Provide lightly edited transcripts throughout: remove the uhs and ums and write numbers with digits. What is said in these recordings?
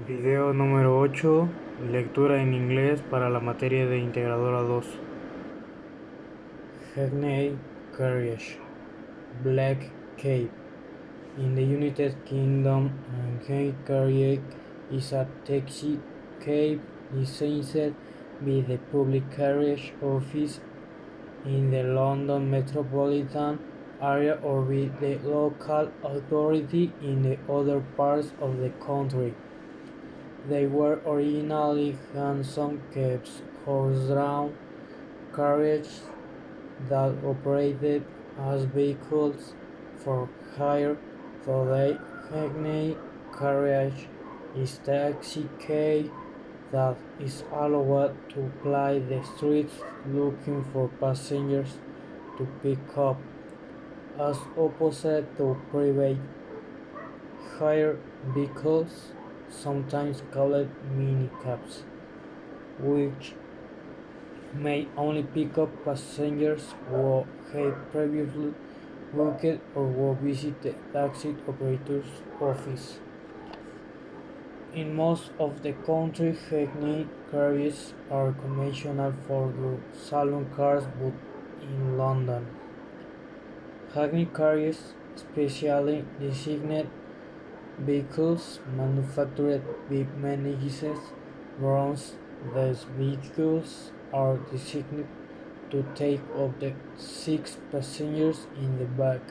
Video número 8. Lectura en inglés para la materia de Integradora 2. Hackney Carriage, Black Cape. In the United Kingdom, Hackney Carriage is a taxi cab licensed by the Public Carriage Office in the London metropolitan area or by the local authority in the other parts of the country. They were originally hansom cabs, horse-drawn carriages that operated as vehicles for hire. Today, Hackney Carriage is a taxi cab that is allowed to ply the streets looking for passengers to pick up, as opposed to private hire vehicles, sometimes called minicabs, which may only pick up passengers who have previously booked or who visit the taxi operator's office. In most of the country, Hackney carriages are conventional for saloon cars, but in London, Hackney carriages, specially designated vehicles manufactured with mechanisms bronze. These vehicles are designed to take up to 6 passengers in the back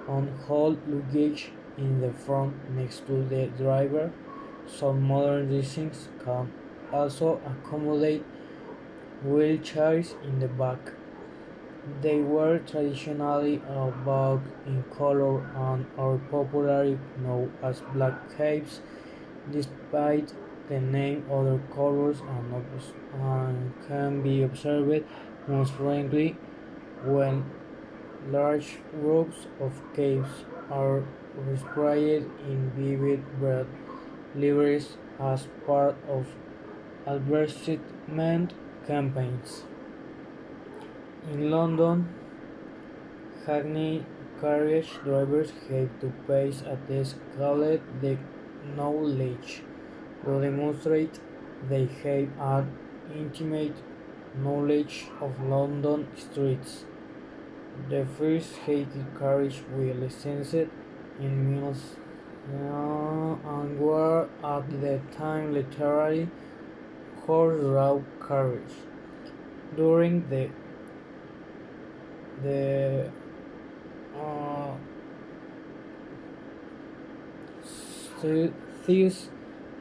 and hold luggage in the front next to the driver. Some modern designs can also accommodate wheelchairs in the back. They were traditionally black in color and are popularly known as black cabs, despite the name other colors and can be observed most frequently when large groups of cabs are displayed in vivid red liveries as part of advertisement campaigns. In London, Hackney carriage drivers have to pass a test called the knowledge to demonstrate they have an intimate knowledge of London streets. The first Hackney carriage were licensed in Mills and were at the time literally horse-drawn carriages. During the uh, these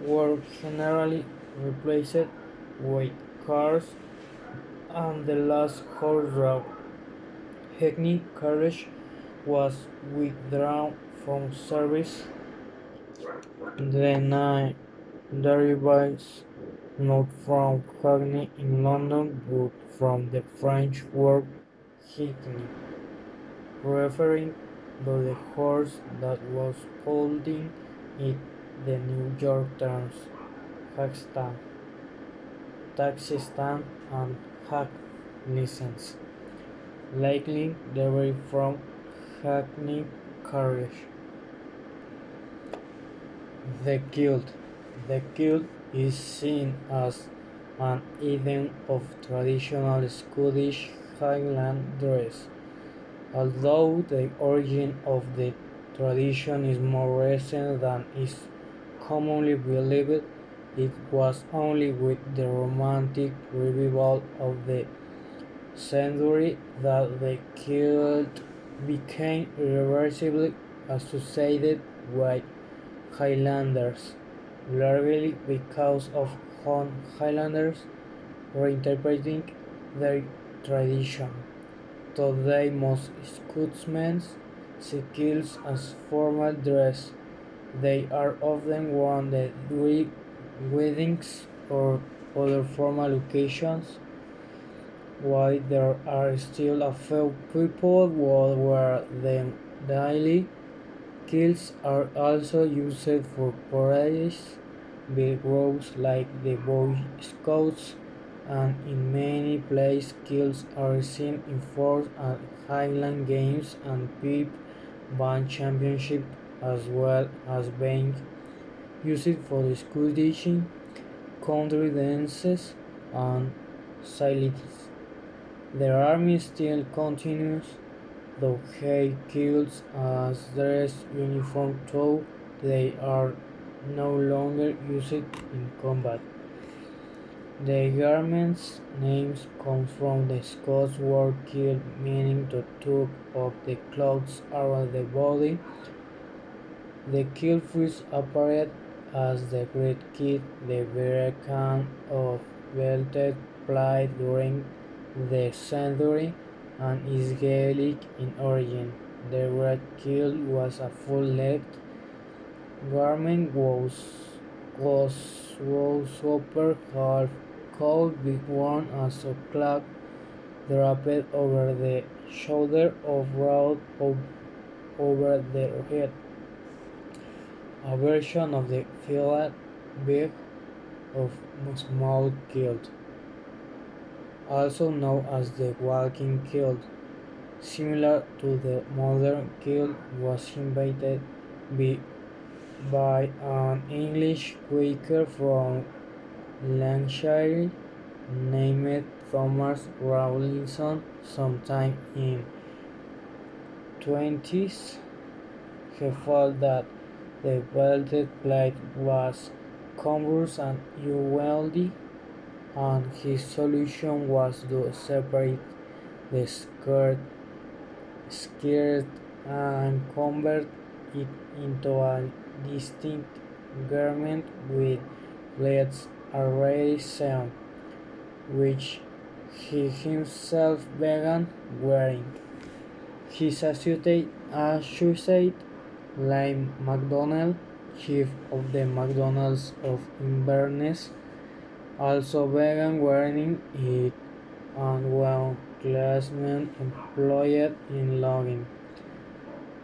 were generally replaced with cars, and the last horse-drawn Hackney carriage was withdrawn from service. The name derives not from Hackney in London but from the French word "hackney", referring to the horse that was pulling it. The New York terms "hackstand", "taxi stand", and "hack license" likely derived from Hackney carriage. The kilt. The kilt is seen as an item of traditional Scottish Highland dress. Although the origin of the tradition is more recent than is commonly believed, it was only with the Romantic revival of the century that the kilt became irreversibly associated with Highlanders, largely because of Highlanders reinterpreting their tradition. Today most Scotsmen see kilts as formal dress. They are often worn at weddings or other formal occasions, while there are still a few people who wear them daily. Kilts are also used for parades by groups like the Boy Scouts, and in many places kilts are seen in force at Highland Games and Pipe Band Championships, as well as being used for the school teaching, country dances, and sailors. Their army still continues, though high kilts as dress uniform, though they are no longer used in combat. The garment's names come from the Scots word kilt, meaning the tuck of the clothes around the body. The kilt first appeared as the great kit, the variant of belted plate during the century, and is Gaelic in origin. The great kilt was a full-length garment was upper half could be worn as a cloak draped over the shoulder or brought over the head. A version of the fillet bag of small kilt, also known as the walking kilt, similar to the modern kilt, was invented by an English Quaker from Lancashire named Thomas Rawlinson sometime in 20s. He felt that the belted plate was cumbrous and unwieldy, and his solution was to separate the skirt and convert it into a distinct garment with pleats already sewn, which he himself began wearing. His associate Lime MacDonald, chief of the McDonald's of Inverness, also began wearing it, and one classman employed in logging,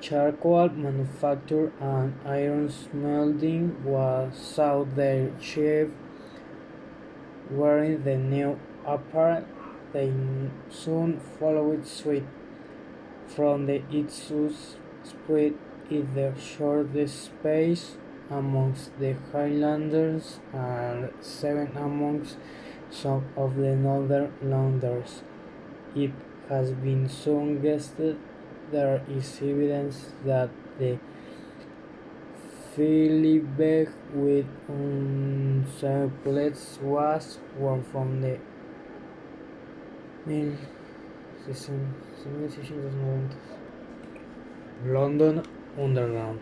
charcoal manufacture, and iron smelting saw their chief wearing the new apparel. They soon followed suit. From the Itsus spread in the shortest space amongst the Highlanders and seven amongst some of the northern Londoners. It has been suggested there is evidence that the filibeg with plates was worn from the 1690s. London Underground.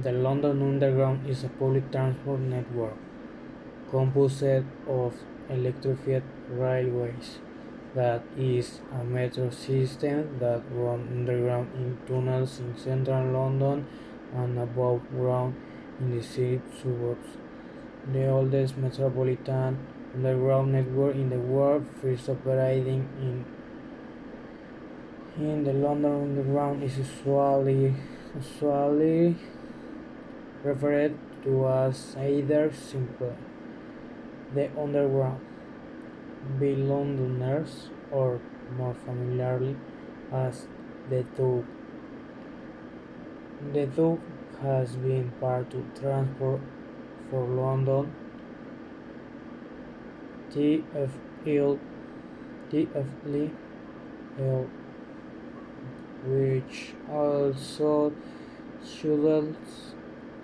The London Underground is a public transport network composed of electrified railways that is a metro system that runs underground in tunnels in central London and above ground in the city suburbs. The oldest metropolitan underground network in the world, first operating in the London Underground, is usually referred to as either simply the Underground by Londoners or more familiarly as the Tube. The Tube has been part of transport for London TfL, which also shuttles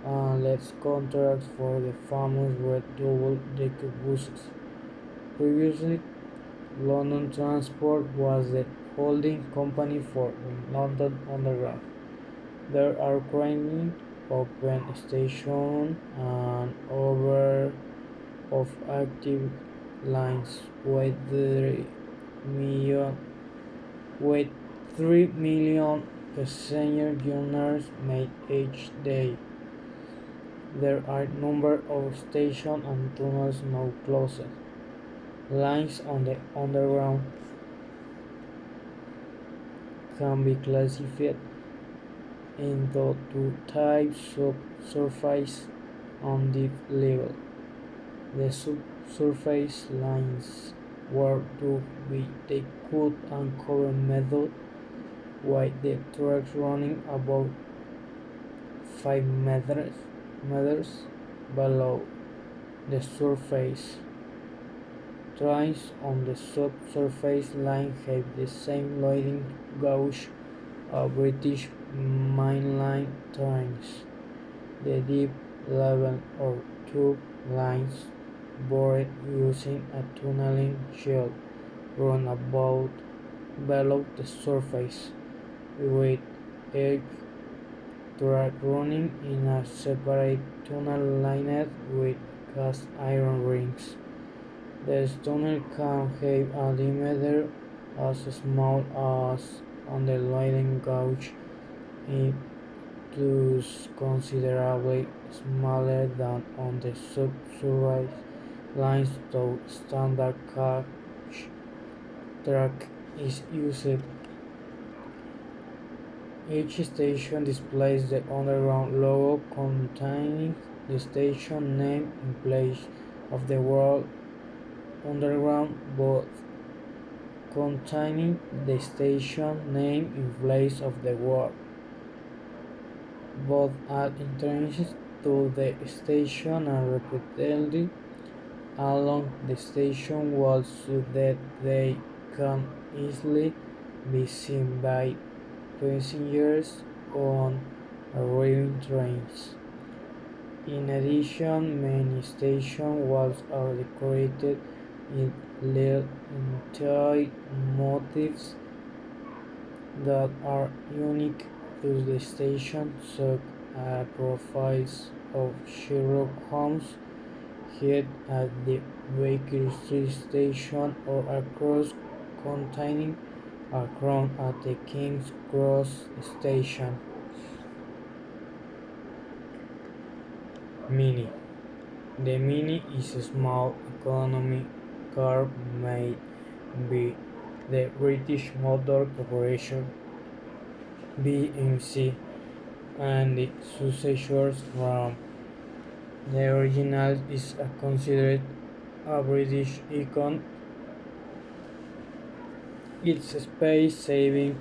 and lets contracts for the famous red double-decker buses. Previously, London Transport was the holding company for the London Underground. There are currently open stations and over of active lines million, with 3 million passenger journeys made each day. There are a number of stations and tunnels now closed. Lines on the underground can be classified into two types: subsurface and deep level. The subsurface lines were dug with the cut and cover method, while the tracks running about 5 meters below the surface. Trains on the subsurface line have the same loading gauge as British mainline trains. The deep level or tube lines bored using a tunneling shield run about below the surface, with each track running in a separate tunnel lined with cast iron rings. This tunnel can have a diameter as small as on the loading gauge, it is considerably smaller than on the subsurface lines, though standard gauge track is used. Each station displays the underground logo containing the station name in place of the word underground, but containing the station name in place of the word. Both at entrances to the station and repeatedly along the station walls so that they can easily be seen by passengers on arriving trains. In addition, many station walls are decorated in little interior motifs that are unique to the station, such as profiles of Sherlock Holmes hid at the Baker Street station or a cross containing a crown at the King's Cross station. Mini. The Mini is a small economy car made by the British Motor Corporation (BMC) and the successors from the original is considered a British icon. Its space-saving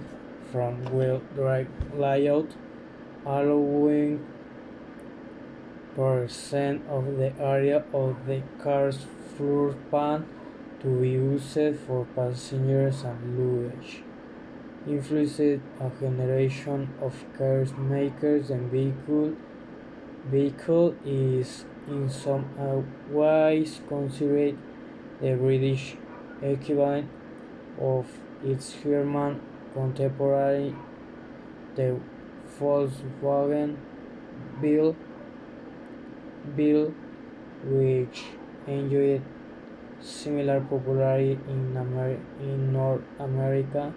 front-wheel drive layout, allowing percent of the area of the car's floor pan to be used for passengers and luggage, influenced a generation of car makers and vehicle is in some ways considered the British equivalent of its German contemporary, the Volkswagen Beetle, which enjoyed similar popularity in North America.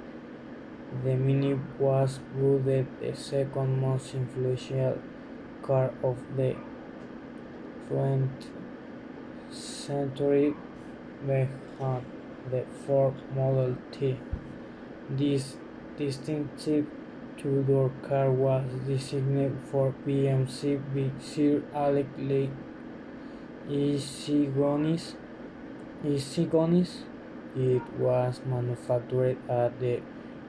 The Mini was voted the second most influential car of the 20th century behind the Ford Model T. This distinctive two-door car was designed for BMC by Sir Alex Isigonis. It was manufactured at the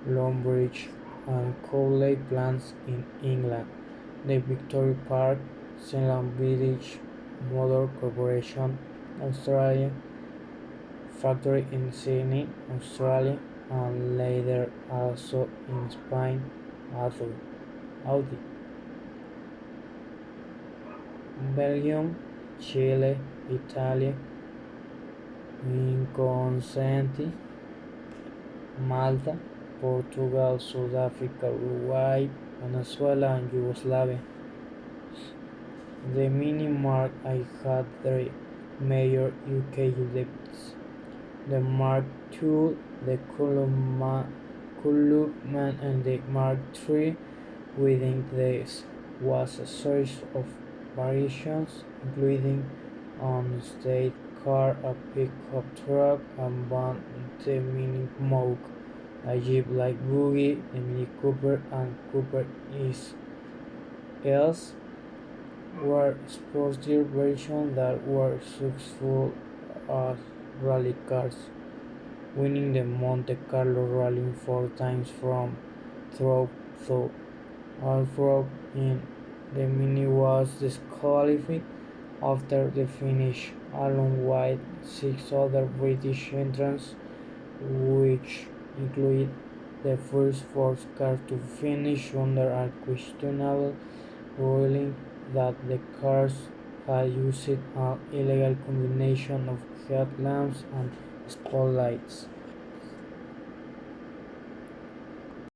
Longbridge and Cowley plants in England. The Victoria Park, Ceylon British Motor Corporation, Australia, factory in Sydney, Australia, and later also in Spain, Audi, Belgium, Chile, Italy, Inconscienti, Malta, Portugal, South Africa, Uruguay, Venezuela, and Yugoslavia. The Mini Mark I had three major UK debuts: the Mark II, the Clubman, and the Mark III. Within this was a series of variations, including an estate car, a pickup truck, and van, the Mini Moke, a Jeep like Buggy, the Mini Cooper, and Cooper S were sportier versions that were successful as rally cars, winning the Monte Carlo Rally 4 times from through to Alfred in. The Mini was disqualified after the finish, along with six other British entrants, which included the first four cars to finish under a questionable ruling that the cars had used an illegal combination of headlamps and spotlights.